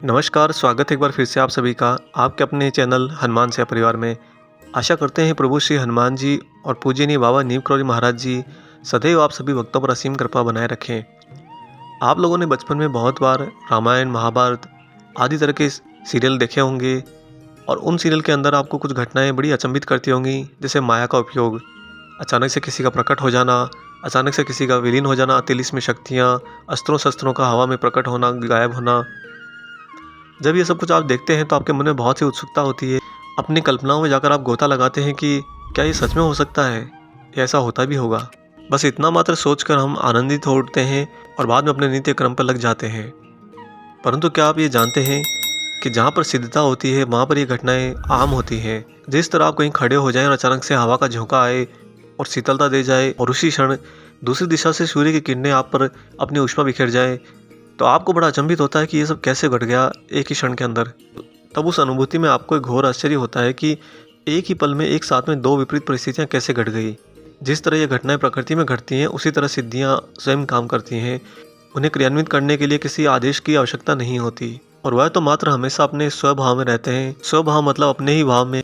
नमस्कार, स्वागत है एक बार फिर से आप सभी का आपके अपने चैनल हनुमान सेवा परिवार में। आशा करते हैं प्रभु श्री हनुमान जी और पूजनीय बाबा नीम करौरी महाराज जी सदैव आप सभी भक्तों पर असीम कृपा बनाए रखें। आप लोगों ने बचपन में बहुत बार रामायण, महाभारत आदि तरह के सीरियल देखे होंगे और उन सीरियल के अंदर आपको कुछ घटनाएं बड़ी अचंभित करती होंगी, जैसे माया का उपयोग, अचानक से किसी का प्रकट हो जाना, अचानक से किसी का विलीन हो जाना, तिलिस्मी शक्तियाँ, अस्त्रों शस्त्रों का हवा में प्रकट होना, गायब होना। जब ये सब कुछ आप देखते हैं तो आपके मन में बहुत सी उत्सुकता होती है। अपनी कल्पनाओं में जाकर आप गोता लगाते हैं कि क्या ये सच में हो सकता है, या ऐसा होता भी होगा। बस इतना मात्र सोचकर हम आनंदित हो उठते हैं और बाद में अपने नित्य क्रम पर लग जाते हैं। परंतु क्या आप ये जानते हैं कि जहाँ पर सिद्धता होती है वहाँ पर ये घटनाएं आम होती हैं। जिस तरह आप कहीं खड़े हो जाएं और अचानक से हवा का झोंका आए और शीतलता दे जाए और उसी क्षण दूसरी दिशा से सूर्य की किरणें आप पर अपनी ऊष्मा बिखेर जाए, तो आपको बड़ा अचंभित होता है कि ये सब कैसे घट गया एक ही क्षण के अंदर। तब उस अनुभूति में आपको एक घोर आश्चर्य होता है कि एक ही पल में एक साथ में दो विपरीत परिस्थितियाँ कैसे घट गई। जिस तरह ये घटनाएं प्रकृति में घटती हैं उसी तरह सिद्धियाँ स्वयं काम करती हैं। उन्हें क्रियान्वित करने के लिए किसी आदेश की आवश्यकता नहीं होती और वह तो मात्र हमेशा अपने स्वभाव में रहते हैं। स्वभाव मतलब अपने ही भाव में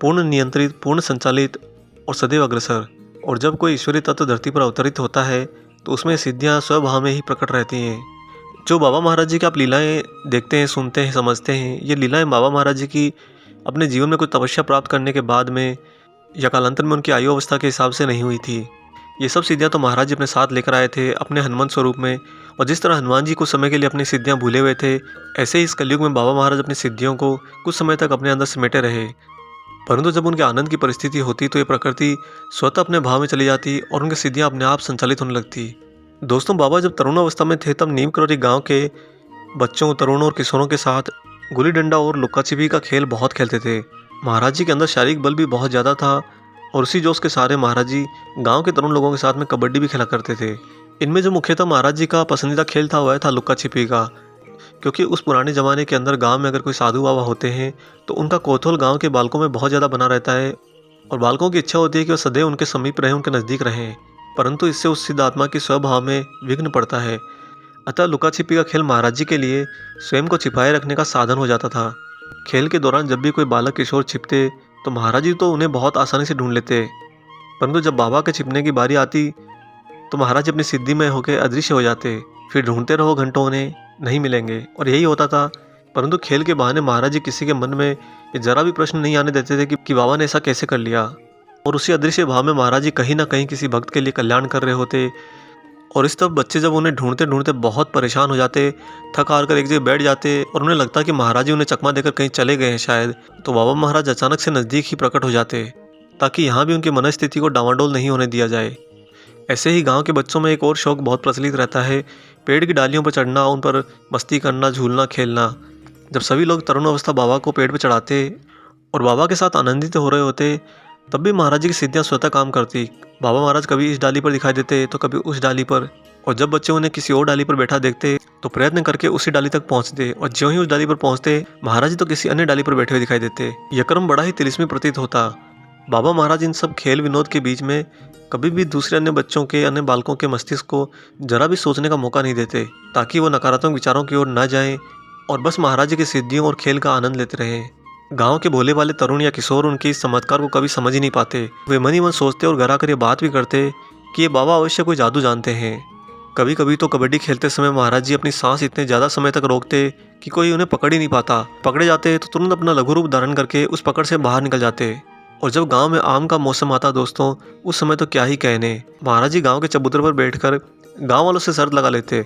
पूर्ण नियंत्रित, पूर्ण संचालित और सदैव अग्रसर। और जब कोई ईश्वरीय तत्व धरती पर अवतरित होता है तो उसमें सिद्धियाँ स्वभाव में ही प्रकट रहती हैं। जो बाबा महाराज जी की आप लीलाएं देखते हैं, सुनते हैं, समझते हैं, ये लीलाएं बाबा महाराज जी की अपने जीवन में कुछ तपस्या प्राप्त करने के बाद में या कालांतर में उनकी आयु अवस्था के हिसाब से नहीं हुई थी। ये सब सिद्धियां तो महाराज जी अपने साथ लेकर आए थे अपने हनुमान स्वरूप में। और जिस तरह हनुमान जी कुछ समय के लिए अपनी सिद्धियां भूले हुए थे, ऐसे ही इस कलयुग में बाबा महाराज अपनी सिद्धियों को कुछ समय तक अपने अंदर समेटे रहे। परंतु जब उनके आनंद की परिस्थिति होती तो ये प्रकृति स्वतः अपने भाव में चली जाती और उनकी सिद्धियां अपने आप संचालित होने लगती। दोस्तों, बाबा जब तरुण अवस्था में थे तब नीम करौरी गांव के बच्चों, तरुणों और किशोरों के साथ गुल्ली डंडा और लुक्का छिपी का खेल बहुत खेलते थे। महाराज जी के अंदर शारीरिक बल भी बहुत ज़्यादा था और उसी जोश के सहारे महाराज जी गांव के तरुण लोगों के साथ में कबड्डी भी खेला करते थे। इनमें जो मुख्यतः महाराज जी का पसंदीदा खेल था वह था लुक्का छिपी का, क्योंकि उस पुराने ज़माने के अंदर गाँव में अगर कोई साधु बाबा होते हैं तो उनका कौतूहल गाँव के बालकों में बहुत ज़्यादा बना रहता है और बालकों की इच्छा होती है कि वह सदैव उनके समीप रहें, उनके नज़दीक रहें। परंतु इससे उस सिद्ध आत्मा की स्वभाव में विघ्न पड़ता है। अतः लुका छिपी का खेल महाराज जी के लिए स्वयं को छिपाए रखने का साधन हो जाता था। खेल के दौरान जब भी कोई बालक किशोर छिपते तो महाराज जी तो उन्हें बहुत आसानी से ढूंढ लेते, परंतु जब बाबा के छिपने की बारी आती तो महाराज जी अपनी सिद्धि में होकर अदृश्य हो जाते। फिर ढूंढते रहो घंटों, उन्हें नहीं मिलेंगे और यही होता था। परंतु खेल के बहाने महाराज जी किसी के मन में ये जरा भी प्रश्न नहीं आने देते थे कि बाबा ने ऐसा कैसे कर लिया। और उसी अदृश्य भाव में महाराज जी कहीं ना कहीं किसी भक्त के लिए कल्याण कर रहे होते। और इस तरफ बच्चे जब उन्हें ढूंढते ढूंढते बहुत परेशान हो जाते, थक हार कर एक जगह बैठ जाते और उन्हें लगता कि महाराज जी उन्हें चकमा देकर कहीं चले गए हैं शायद, तो बाबा महाराज अचानक से नज़दीक ही प्रकट हो जाते ताकि यहाँ भी उनकी मनस्थिति को डावाडोल नहीं होने दिया जाए। ऐसे ही गाँव के बच्चों में एक और शौक बहुत प्रचलित रहता है, पेड़ की डालियों पर चढ़ना, उन पर मस्ती करना, झूलना, खेलना। जब सभी लोग तरुण अवस्था बाबा को पेड़ पर चढ़ाते और बाबा के साथ आनंदित हो रहे होते, तब भी महाराज जी की सिद्धियाँ स्वतः काम करती। बाबा महाराज कभी इस डाली पर दिखाई देते तो कभी उस डाली पर, और जब बच्चे उन्हें किसी और डाली पर बैठा देखते तो प्रयत्न करके उसी डाली तक पहुंचते, और ज्यों ही उस डाली पर पहुंचते महाराज जी तो किसी अन्य डाली पर बैठे हुए दिखाई देते। यह क्रम बड़ा ही तिलिस्मी प्रतीत होता। बाबा महाराज इन सब खेल विनोद के बीच में कभी भी दूसरे अन्य बच्चों के, अन्य बालकों के मस्तिष्क को जरा भी सोचने का मौका नहीं देते, ताकि वो नकारात्मक विचारों की ओर न जाएं और बस महाराज जी की सिद्धियों और खेल का आनंद लेते रहें। गांव के भोले वाले तरुण या किशोर उनके इस चमत्कार को कभी समझ ही नहीं पाते। वे मन ही मन सोचते और घर आकर ये बात भी करते कि ये बाबा अवश्य कोई जादू जानते हैं। कभी कभी तो कबड्डी खेलते समय महाराज जी अपनी सांस इतने ज़्यादा समय तक रोकते कि कोई उन्हें पकड़ ही नहीं पाता। पकड़े जाते तो तुरंत अपना लघु रूप धारण करके उस पकड़ से बाहर निकल जाते। और जब गांव में आम का मौसम आता दोस्तों, उस समय तो क्या ही कहने, महाराज जी गाँव के चबूतरे पर बैठकर गाँव वालों से शर्त लगा लेते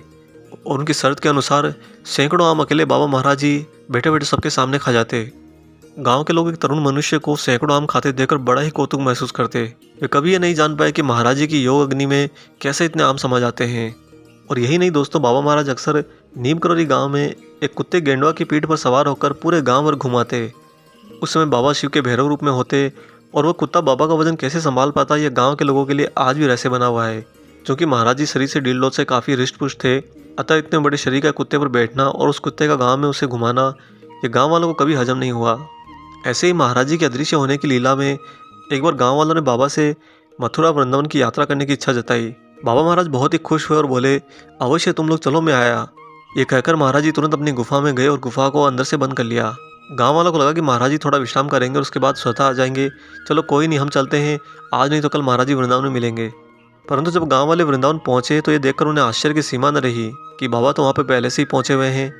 और उनकी शर्त के अनुसार सैकड़ों आम अकेले बाबा महाराज जी बैठे बैठे सबके सामने खा जाते। गांव के लोग एक तरुण मनुष्य को सैकड़ों आम खाते देखकर बड़ा ही कौतुक महसूस करते। वे कभी ये नहीं जान पाए कि महाराज जी की योग अग्नि में कैसे इतने आम समा जाते हैं। और यही नहीं दोस्तों, बाबा महाराज अक्सर नीम करौरी गाँव में एक कुत्ते गेंडवा की पीठ पर सवार होकर पूरे गाँव भर घुमाते। उस समय बाबा शिव के भैरव रूप में होते और वह कुत्ता बाबा का वजन कैसे संभाल पाता, यह गाँव के लोगों के लिए आज भी रहस्य बना हुआ है। क्योंकि महाराज जी शरीर से डील से काफ़ी हृष्ट पुष्ट थे, अतः इतने बड़े शरीर का कुत्ते पर बैठना और उस कुत्ते का गाँव में उसे घुमाना, ये गाँव वालों को कभी हजम नहीं हुआ। ऐसे ही महाराज जी के अदृश्य होने की लीला में एक बार गांव वालों ने बाबा से मथुरा वृंदावन की यात्रा करने की इच्छा जताई। बाबा महाराज बहुत ही खुश हुए और बोले, अवश्य तुम लोग चलो, मैं आया। ये कहकर महाराज जी तुरंत अपनी गुफा में गए और गुफा को अंदर से बंद कर लिया। गांव वालों को लगा कि महाराज जी थोड़ा विश्राम करेंगे और उसके बाद स्वतः आ जाएंगे। चलो कोई नहीं, हम चलते हैं, आज नहीं तो कल महाराज जी वृंदावन में मिलेंगे। परंतु जब गांव वाले वृंदावन पहुंचे तो ये देखकर उन्हें आश्चर्य की सीमा न रही कि बाबा तो वहाँ पे पहले से ही पहुंचे हुए हैं।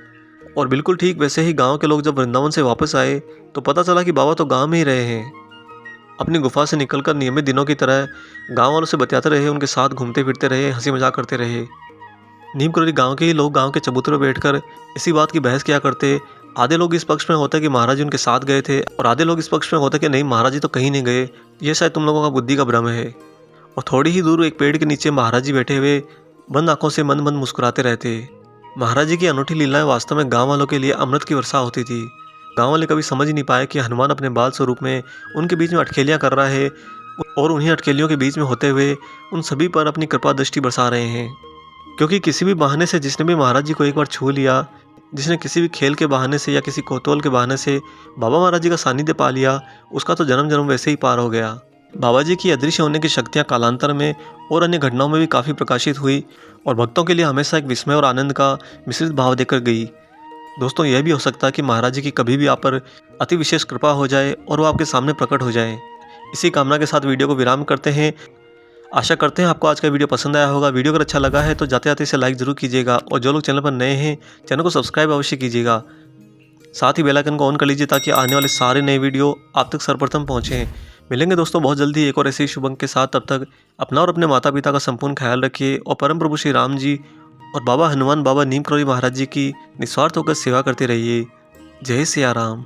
और बिल्कुल ठीक वैसे ही गांव के लोग जब वृंदावन से वापस आए तो पता चला कि बाबा तो गांव में ही रहे हैं। अपनी गुफा से निकलकर नियमित दिनों की तरह गांव वालों से बतियाते रहे, उनके साथ घूमते फिरते रहे, हंसी मजाक करते रहे। नीम करोली गांव के ही लोग गांव के चबूतरे पर बैठकर इसी बात की बहस किया करते। आधे लोग इस पक्ष में होते कि महाराज जी उनके साथ गए थे और आधे लोग इस पक्ष में होते कि नहीं, महाराज जी तो कहीं नहीं गए, ये शायद तुम लोगों का बुद्धि का भ्रम है। और थोड़ी ही दूर एक पेड़ के नीचे महाराज जी बैठे हुए बंद आंखों से मंद मंद मुस्कुराते रहते। महाराज जी की अनूठी लीलाएं वास्तव में गांव वालों के लिए अमृत की वर्षा होती थी। गांव वाले कभी समझ ही नहीं पाए कि हनुमान अपने बाल स्वरूप में उनके बीच में अटखेलियां कर रहा है और उन्हीं अटखेलियों के बीच में होते हुए उन सभी पर अपनी कृपा दृष्टि बरसा रहे हैं। क्योंकि किसी भी बहाने से जिसने भी महाराज जी को एक बार छू लिया, जिसने किसी भी खेल के बहाने से या किसी कौतूहल के बहाने से बाबा महाराज जी का सानिध्य पा लिया, उसका तो जन्म जन्म वैसे ही पार हो गया। बाबा जी की अदृश्य होने की शक्तियाँ कालांतर में और अन्य घटनाओं में भी काफ़ी प्रकाशित हुई और भक्तों के लिए हमेशा एक विस्मय और आनंद का मिश्रित भाव देकर गई। दोस्तों, यह भी हो सकता है कि महाराज जी की कभी भी आप पर अति विशेष कृपा हो जाए और वो आपके सामने प्रकट हो जाए। इसी कामना के साथ वीडियो को विराम करते हैं। आशा करते हैं आपको आज का वीडियो पसंद आया होगा। वीडियो अगर अच्छा लगा है तो जाते जाते इसे लाइक ज़रूर कीजिएगा और जो लोग चैनल पर नए हैं चैनल को सब्सक्राइब अवश्य कीजिएगा। साथ ही बेल आइकन को ऑन कर लीजिए ताकि आने वाले सारे नए वीडियो आप तक सर्वप्रथम पहुँचें। मिलेंगे दोस्तों बहुत जल्दी एक और ऐसे ही शुभ अंक के साथ। तब तक अपना और अपने माता पिता का संपूर्ण ख्याल रखिए और परम प्रभु श्री राम जी और बाबा हनुमान बाबा नीम करोली महाराज जी की निस्वार्थ होकर सेवा करते रहिए। जय सिया राम।